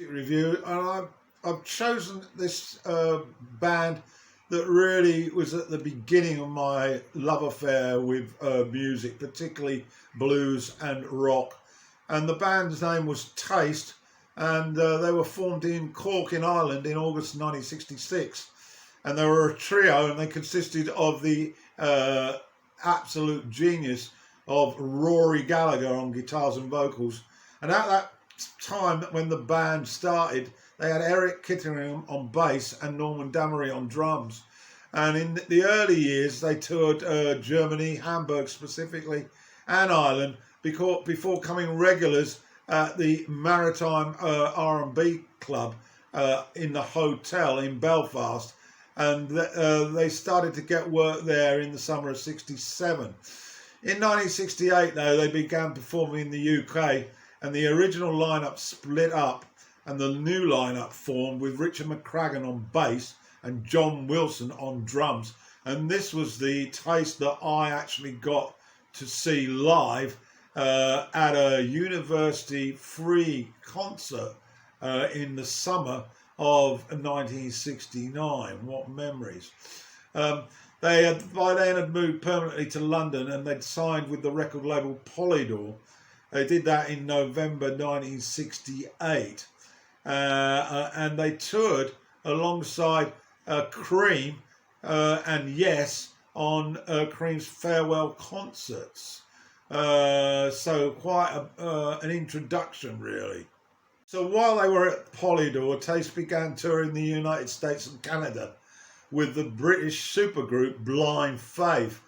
Review, and I've chosen this band that really was at the beginning of my love affair with music, particularly blues and rock. And the band's name was Taste, and they were formed in Cork in Ireland in August 1966. And they were a trio, and they consisted of the absolute genius of Rory Gallagher on guitars and vocals. And at that time when the band started, they had Eric Kitteringham on bass and Norman Damery on drums. And in the early years, they toured Germany, Hamburg specifically, and Ireland before coming regulars at the Maritime R&B Club in the hotel in Belfast. And they started to get work there in the summer of '67. In 1968, though, they began performing in the UK, and the original lineup split up, and the new lineup formed with Richard McCragan on bass and John Wilson on drums. And this was the Taste that I actually got to see live at a university free concert in the summer of 1969. What memories. They had by then had moved permanently to London, and they'd signed with the record label Polydor. They did that in November 1968, and they toured alongside Cream and Yes on Cream's farewell concerts. So quite an introduction, really. So while they were at Polydor, Taste began touring the United States and Canada with the British supergroup Blind Faith.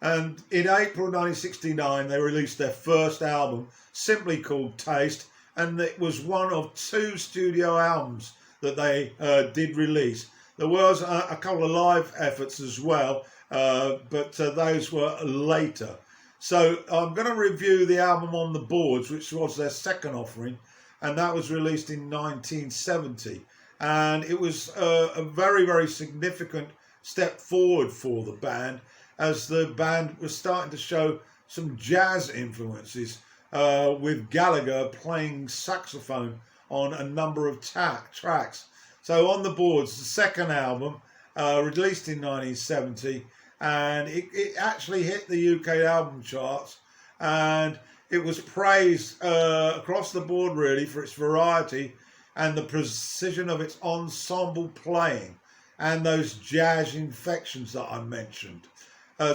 And in April 1969, they released their first album, simply called Taste, and it was one of 2 studio albums that they did release. There was a couple of live efforts as well, but those were later. So I'm going to review the album On the Boards, which was their second offering, and that was released in 1970. And it was a very, very significant step forward for the band, as the band was starting to show some jazz influences, with Gallagher playing saxophone on a number of tracks. So On the Boards, the second album, released in 1970, and it actually hit the UK album charts, and it was praised across the board really for its variety and the precision of its ensemble playing and those jazz inflections that I mentioned.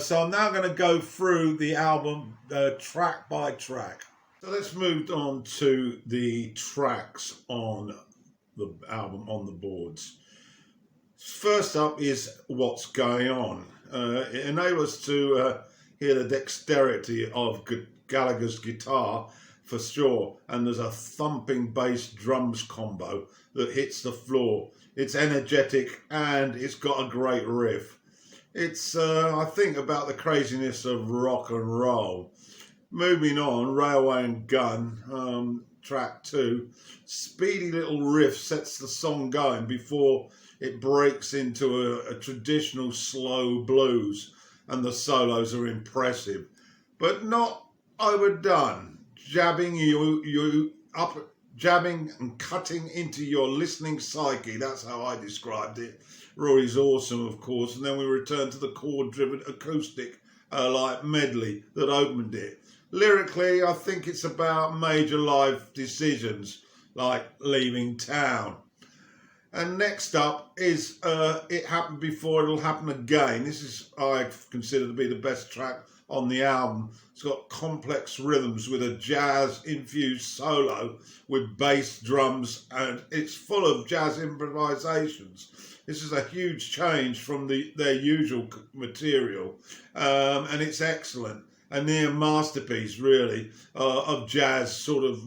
So I'm now going to go through the album track by track. So let's move on to the tracks on the album On the Boards. First up is What's Going On. It enables us to hear the dexterity of Gallagher's guitar for sure, and there's a thumping bass drums combo that hits the floor. It's energetic and it's got a great riff. It's, I think, about the craziness of rock and roll. Moving on, Railway and Gun, track 2. Speedy little riff sets the song going before it breaks into a traditional slow blues, and the solos are impressive, but not overdone. Jabbing and cutting into your listening psyche. That's how I described it. Rory's awesome, of course, and then we return to the chord-driven acoustic like medley that opened it. Lyrically, I think it's about major life decisions like leaving town. And next up is It Happened Before, It'll Happen Again. This is, I consider, to be the best track on the album. It's got complex rhythms with a jazz-infused solo with bass, drums, and it's full of jazz improvisations. This is a huge change from their usual material, and it's excellent. A near masterpiece, really, of jazz sort of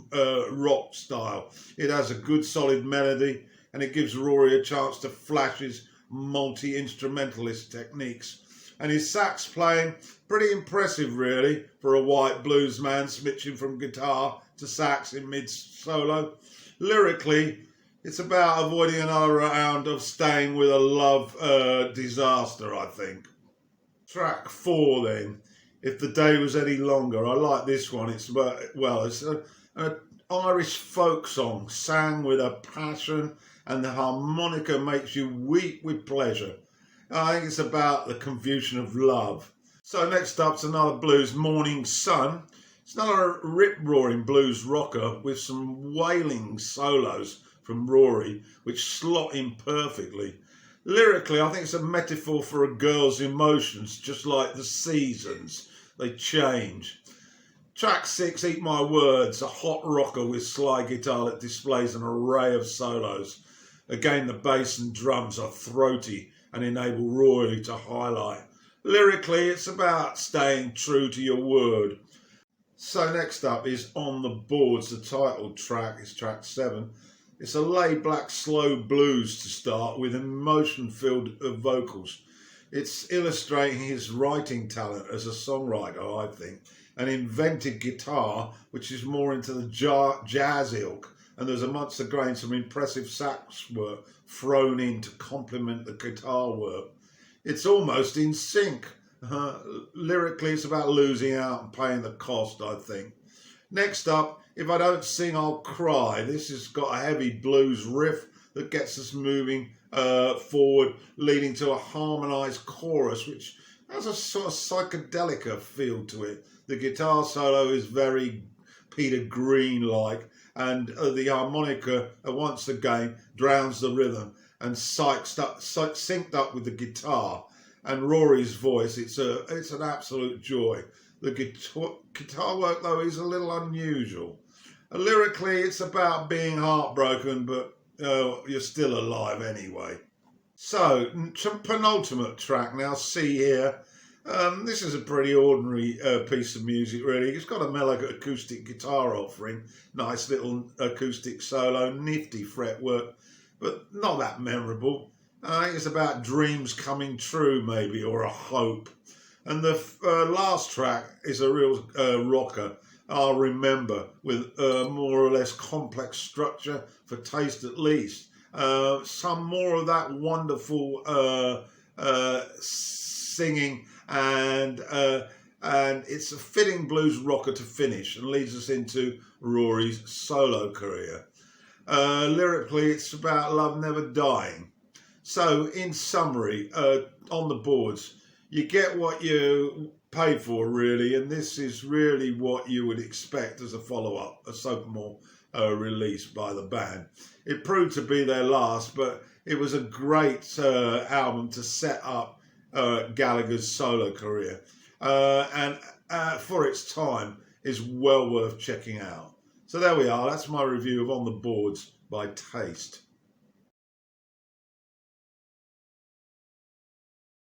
rock style. It has a good solid melody, and it gives Rory a chance to flash his multi-instrumentalist techniques. And his sax playing, pretty impressive really, for a white blues man switching from guitar to sax in mid-solo. Lyrically, it's about avoiding another round of staying with a love disaster, I think. Track 4 then, If the Day Was Any Longer. I like this one. It's about, well, it's a Irish folk song sang with a passion, and the harmonica makes you weep with pleasure. I think it's about the confusion of love. So next up's another blues, Morning Sun. It's another rip-roaring blues rocker with some wailing solos from Rory, which slot in perfectly. Lyrically, I think it's a metaphor for a girl's emotions, just like the seasons. They change. Track 6, Eat My Words, a hot rocker with slide guitar that displays an array of solos. Again, the bass and drums are throaty and enable Rory to highlight. Lyrically, it's about staying true to your word. So next up is On the Boards. The title track is track 7. It's a laid-back slow blues to start with emotion-filled vocals. It's illustrating his writing talent as a songwriter, I think. An invented guitar, which is more into the jazz ilk, and there's amongst the grain some impressive sax work thrown in to complement the guitar work. It's almost in sync. Lyrically, it's about losing out and paying the cost, I think. Next up, If I Don't Sing, I'll Cry. This has got a heavy blues riff that gets us moving forward, leading to a harmonised chorus, which has a sort of psychedelic feel to it. The guitar solo is very Peter Green-like, and the harmonica, once again, drowns the rhythm and synced up with the guitar. And Rory's voice, it's an absolute joy. The guitar work, though, is a little unusual. Lyrically, it's about being heartbroken, but you're still alive anyway. So, penultimate track now, See Here. This is a pretty ordinary piece of music, really. It's got a mellow acoustic guitar offering, nice little acoustic solo, nifty fretwork, but not that memorable. I think it's about dreams coming true, maybe, or a hope. And the last track is a real rocker, I'll Remember, with more or less complex structure, for taste at least. Some more of that wonderful singing, and it's a fitting blues rocker to finish and leads us into Rory's solo career. Lyrically, it's about love never dying. So, in summary, On the Boards, you get what you pay for, really, and this is really what you would expect as a follow-up, a sophomore release by the band. It proved to be their last, but it was a great album to set up Gallagher's solo career, and for its time is well worth checking out. So there we are, that's my review of On the Boards by Taste.